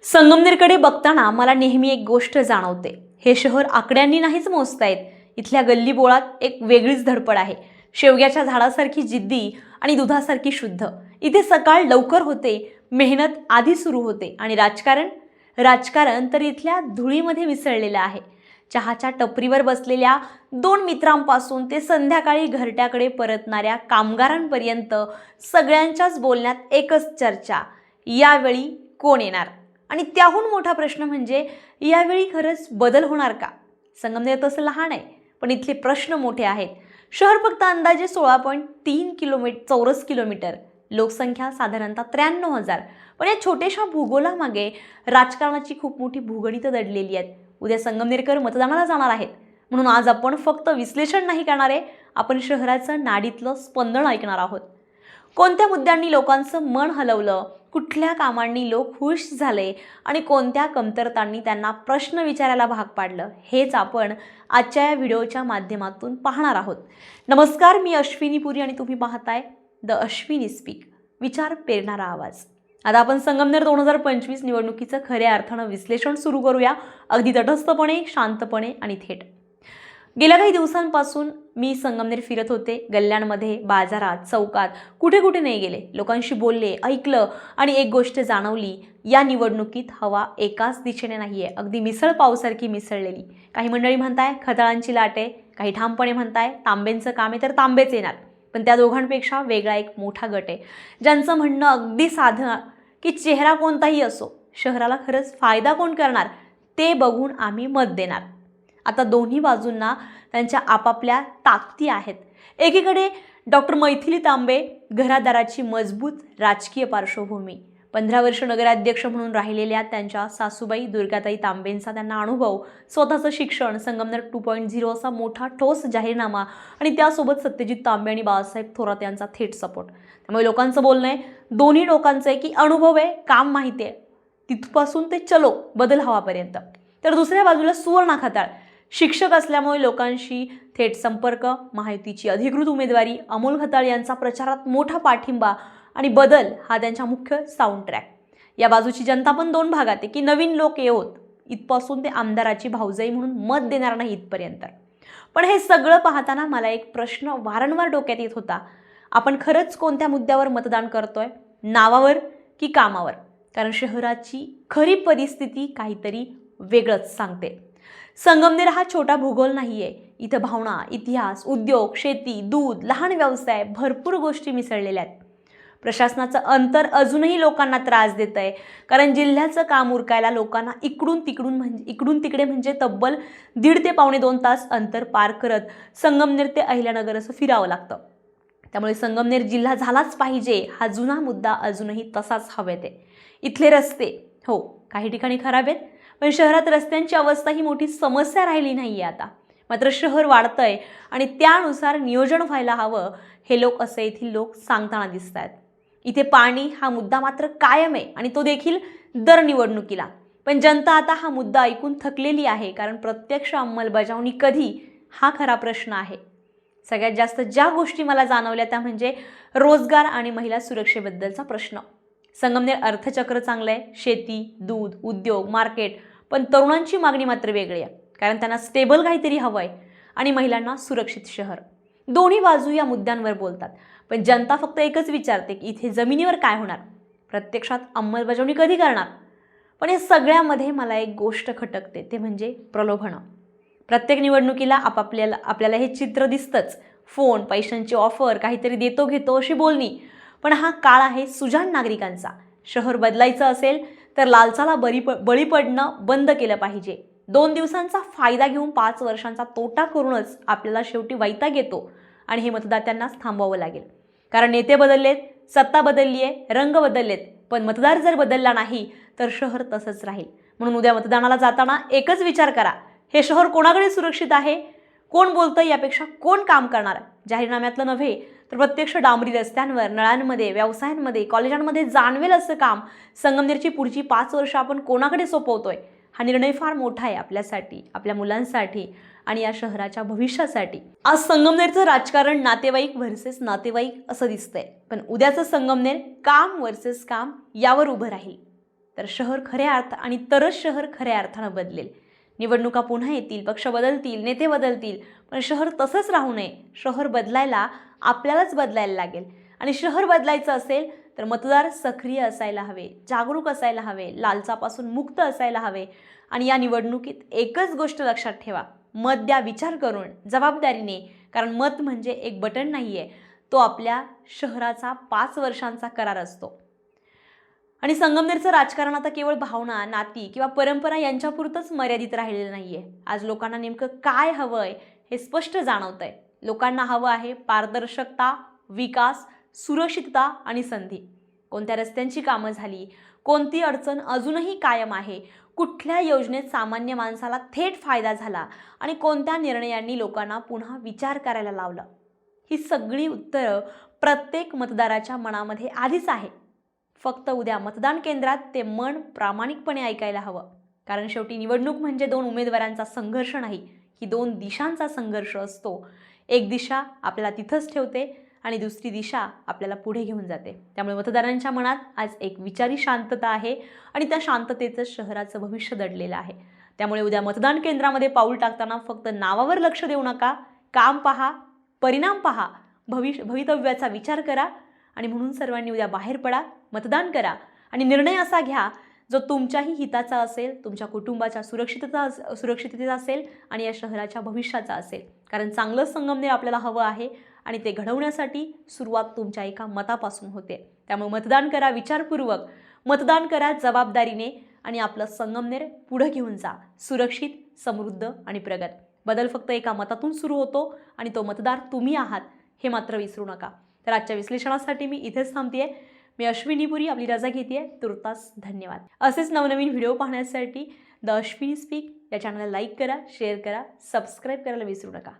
संगमनेरकडे बघताना मला नेहमी एक गोष्ट जाणवते. हे शहर आकड्यांनी नाहीच मोजता येत. इथल्या गल्लीबोळात एक वेगळीच धडपड आहे. शेवग्याच्या झाडासारखी जिद्दी आणि दुधासारखी शुद्ध. इथे सकाळ लवकर होते, मेहनत आधी सुरू होते आणि राजकारण तर इथल्या धुळीमध्ये मिसळलेलं आहे. चहाच्या टपरीवर बसलेल्या दोन मित्रांपासून ते संध्याकाळी घरट्याकडे परतणाऱ्या कामगारांपर्यंत सगळ्यांच्याच बोलण्यात एकच चर्चा, यावेळी कोण येणार? आणि त्याहून मोठा प्रश्न म्हणजे यावेळी खरंच बदल होणार का? संगमनेर तसं लहान आहे, पण इथले प्रश्न मोठे आहेत. शहर फक्त अंदाजे 16.3 चौरस किलोमीटर, लोकसंख्या साधारणतः 93,000. पण या छोट्याशा भूगोलामागे राजकारणाची खूप मोठी भूगणितं दडलेली आहेत. उद्या संगमनेरकर मतदानाला जाणार आहेत, म्हणून आज आपण फक्त विश्लेषण नाही करणार आहे, आपण शहराचं नाडीतलं स्पंदन ऐकणार आहोत. कोणत्या मुद्द्यांनी लोकांचं मन हलवलं, कुठल्या कामांनी लोक खुश झाले आणि कोणत्या कमतरतांनी त्यांना प्रश्न विचारायला भाग पाडलं, हेच आपण आजच्या या व्हिडिओच्या माध्यमातून पाहणार आहोत. नमस्कार, मी अश्विनी पुरी आणि तुम्ही पाहताय द अश्विनी स्पीक, विचार पेरणारा आवाज. आता आपण संगमनेर 2025 निवडणुकीचं खऱ्या अर्थानं विश्लेषण सुरू करूया, अगदी तटस्थपणे, शांतपणे आणि थेट. गेल्या काही दिवसांपासून मी संगमनेर फिरत होते. गल्ल्यांमध्ये, बाजारात, चौकात, कुठे कुठे नाही गेले. लोकांशी बोलले, ऐकलं आणि एक गोष्ट जाणवली, या निवडणुकीत हवा एकाच दिशेने नाहीये, अगदी मिसळ पावसारखी मिसळलेली. काही मंडळी म्हणताय खताळांची लाट आहे, काही ठामपणे म्हणताय तांबेंचं काम आहे तर तांबेच येणार. पण त्या दोघांपेक्षा वेगळा एक मोठा गट आहे, ज्यांचं म्हणणं अगदी साधं की चेहरा कोणताही असो, शहराला खरंच फायदा कोण करणार ते बघून आम्ही मत देणार. आता दोन्ही बाजूंना त्यांच्या आपापल्या ताकदी आहेत. एकीकडे डॉक्टर मैथिली तांबे, घरादाराची मजबूत राजकीय पार्श्वभूमी, 15 वर्ष नगराध्यक्ष म्हणून राहिलेल्या त्यांच्या सासूबाई दुर्गाताई तांबेंचा त्यांना अनुभव, स्वतःचं शिक्षण, संगमनेर 2.0 असा मोठा ठोस जाहीरनामा आणि त्यासोबत सत्यजित तांबे आणि बाळासाहेब थोरात यांचा थेट सपोर्ट. त्यामुळे लोकांचं बोलणं आहे, दोन्ही लोकांचं आहे की अनुभव आहे, काम माहिती आहे, तिथपासून ते चलो बदल हवापर्यंत. तर दुसऱ्या बाजूला सुवर्णा खताळ, शिक्षक असल्यामुळे लोकांशी थेट संपर्क, माहितीची अधिकृत उमेदवारी, अमोल खताळ यांचा प्रचारात मोठा पाठिंबा आणि बदल हा त्यांच्या मुख्य साऊंड ट्रॅक. या बाजूची जनता पण दोन भागात आहे की नवीन लोक येवोत, इथपासून ते आमदाराची भाऊजाई म्हणून मत देणार नाही इथपर्यंत. पण हे सगळं पाहताना मला एक प्रश्न वारंवार डोक्यात येत होता, आपण खरंच कोणत्या मुद्द्यावर मतदान करतोय, नावावर की कामावर? कारण शहराची खरी परिस्थिती काहीतरी वेगळंच सांगते. संगमनेर हा छोटा भूगोल नाहीये. इथं भावना, इतिहास, उद्योग, शेती, दूध, लहान व्यवसाय, भरपूर गोष्टी मिसळलेल्या आहेत. प्रशासनाचं अंतर अजूनही लोकांना त्रास देत आहे, कारण जिल्ह्याचं काम उरकायला लोकांना इकडून तिकडे म्हणजे तब्बल 1.5 ते पावणे 2 तास अंतर पार करत संगमनेर ते अहिल्यानगर असं फिरावं लागतं. त्यामुळे संगमनेर जिल्हा झालाच पाहिजे हा जुना मुद्दा अजूनही तसाच हवेत आहे. इथले रस्ते, हो, काही ठिकाणी खराब आहेत, पण शहरात रस्त्यांची अवस्था ही मोठी समस्या राहिली नाहीये आता. मात्र शहर वाढतंय आणि त्यानुसार नियोजन व्हायला हवं, हे लोक असं येथील लोक सांगताना दिसत आहेत. इथे पाणी हा मुद्दा मात्र कायम आहे आणि तो देखील दर निवडणुकीला. पण जनता आता हा मुद्दा ऐकून थकलेली आहे, कारण प्रत्यक्ष अंमलबजावणी कधी हा खरा प्रश्न आहे. सगळ्यात जास्त ज्या गोष्टी मला जाणवल्या त्या म्हणजे रोजगार आणि महिला सुरक्षेबद्दलचा प्रश्न. संगमनेर अर्थचक्र चांगलं आहे, शेती, दूध, उद्योग, मार्केट, पण तरुणांची मागणी मात्र वेगळी आहे, कारण त्यांना स्टेबल काहीतरी हवं आहे आणि महिलांना सुरक्षित शहर. दोन्ही बाजू या मुद्द्यांवर बोलतात, पण जनता फक्त एकच विचारते की इथे जमिनीवर काय होणार, प्रत्यक्षात अंमलबजावणी कधी करणार. पण या सगळ्यामध्ये मला एक गोष्ट खटकते, ते म्हणजे प्रलोभनं. प्रत्येक निवडणुकीला आपल्याला हे चित्र दिसतंच, फोन, पैशांची ऑफर, काहीतरी देतो घेतो अशी बोलणी. पण हा काळ आहे सुजाण नागरिकांचा. शहर बदलायचं असेल तर लालचाला बळी पडणं बंद केलं पाहिजे. 2 दिवसांचा फायदा घेऊन 5 वर्षांचा तोटा करूनच आपल्याला शेवटी वैताग येतो आणि हे मतदात्यांनाच थांबवावं लागेल. कारण नेते बदललेत, सत्ता बदलली आहे, रंग बदललेत, पण मतदार जर बदलला नाही तर शहर तसंच राहील. म्हणून उद्या मतदानाला जाताना एकच विचार करा, हे शहर कोणाकडे सुरक्षित आहे, कोण बोलतंय यापेक्षा कोण काम करणार. जाहीरनाम्यातलं नव्हे तर प्रत्यक्ष डांबरी रस्त्यांवर, नळांमध्ये, व्यवसायांमध्ये, कॉलेजांमध्ये जाणवेल असं काम संगमनेरची पुढची 5 वर्ष आपण कोणाकडे सोपवतोय, हा निर्णय फार मोठा आहे आपल्यासाठी, आपल्या मुलांसाठी आणि या शहराच्या भविष्यासाठी. आज संगमनेरचं राजकारण नातेवाईक व्हर्सेस नातेवाईक असं दिसतंय, पण उद्याचं संगमनेर काम व्हर्सेस काम यावर उभं राहील. तर शहर खऱ्या अर्थ आणि तरच शहर खऱ्या अर्थानं बदलेल. निवडणुका पुन्हा येतील, पक्ष बदलतील, नेते बदलतील, पण शहर तसंच राहू नये. शहर बदलायला आपल्यालाच बदलायला लागेल. आणि शहर बदलायचं असेल तर मतदार सक्रिय असायला हवे, जागरूक असायला हवे, लालचापासून मुक्त असायला हवे. आणि या निवडणुकीत एकच गोष्ट लक्षात ठेवा, मत द्या विचार करून, जबाबदारीने. कारण मत म्हणजे एक बटन नाही आहे, तो आपल्या शहराचा 5 वर्षांचा करार असतो. आणि संगमनेरचं राजकारण आता केवळ भावना, नाती किंवा परंपरा यांच्यापुरतंच मर्यादित राहिलेलं नाही आहे. आज लोकांना नेमकं काय हवंय हे स्पष्ट जाणवतंय. लोकांना हवं आहे पारदर्शकता, विकास, सुरक्षितता आणि संधी. कोणत्या रस्त्यांची कामं झाली, कोणती अडचण अजूनही कायम आहे, कुठल्या योजनेत सामान्य माणसाला थेट फायदा झाला आणि कोणत्या निर्णयांनी लोकांना पुन्हा विचार करायला लावलं. ही सगळी उत्तरं प्रत्येक मतदाराच्या मनामध्ये आधीच आहे. फक्त उद्या मतदान केंद्रात ते मन प्रामाणिकपणे ऐकायला हवं. कारण शेवटी निवडणूक म्हणजे 2 उमेदवारांचा संघर्ष नाही, ही 2 दिशांचा संघर्ष असतो. एक दिशा आपल्याला तिथंच ठेवते आणि दुसरी दिशा आपल्याला पुढे घेऊन जाते. त्यामुळे मतदारांच्या मनात आज एक विचारी शांतता आहे आणि त्या शांततेचं शहराचं भविष्य दडलेलं आहे. त्यामुळे उद्या मतदान केंद्रामध्ये पाऊल टाकताना फक्त नावावर लक्ष देऊ नका, काम पहा, परिणाम पहा, भवितव्याचा विचार करा. आणि म्हणून सर्वांनी उद्या बाहेर पडा, मतदान करा आणि निर्णय असा घ्या जो तुमच्याही हिताचा असेल, तुमच्या कुटुंबाच्या सुरक्षिततेचा असेल आणि या शहराच्या भविष्याचा असेल. कारण चांगलं संगमनेर आपल्याला हवं आहे आणि ते घडवण्यासाठी सुरुवात तुमच्या एका मतापासून होते. त्यामुळे मतदान करा विचारपूर्वक, मतदान करा जबाबदारीने आणि आपलं संगमनेर पुढे घेऊन जा, सुरक्षित, समृद्ध आणि प्रगत. बदल फक्त एका मतातून सुरू होतो आणि तो मतदार तुम्ही आहात, हे मात्र विसरू नका. तर आजच्या विश्लेषणासाठी मी इथेच थांबतेय. मी अश्विनी पुरी आपली रजा घेतेय. तुर्तास धन्यवाद. असेच नवनवीन व्हिडिओ पाहण्यासाठी द अश्विनी स्पीक या चॅनलला लाईक करा, शेअर करा, सबस्क्राईब करायला विसरू नका.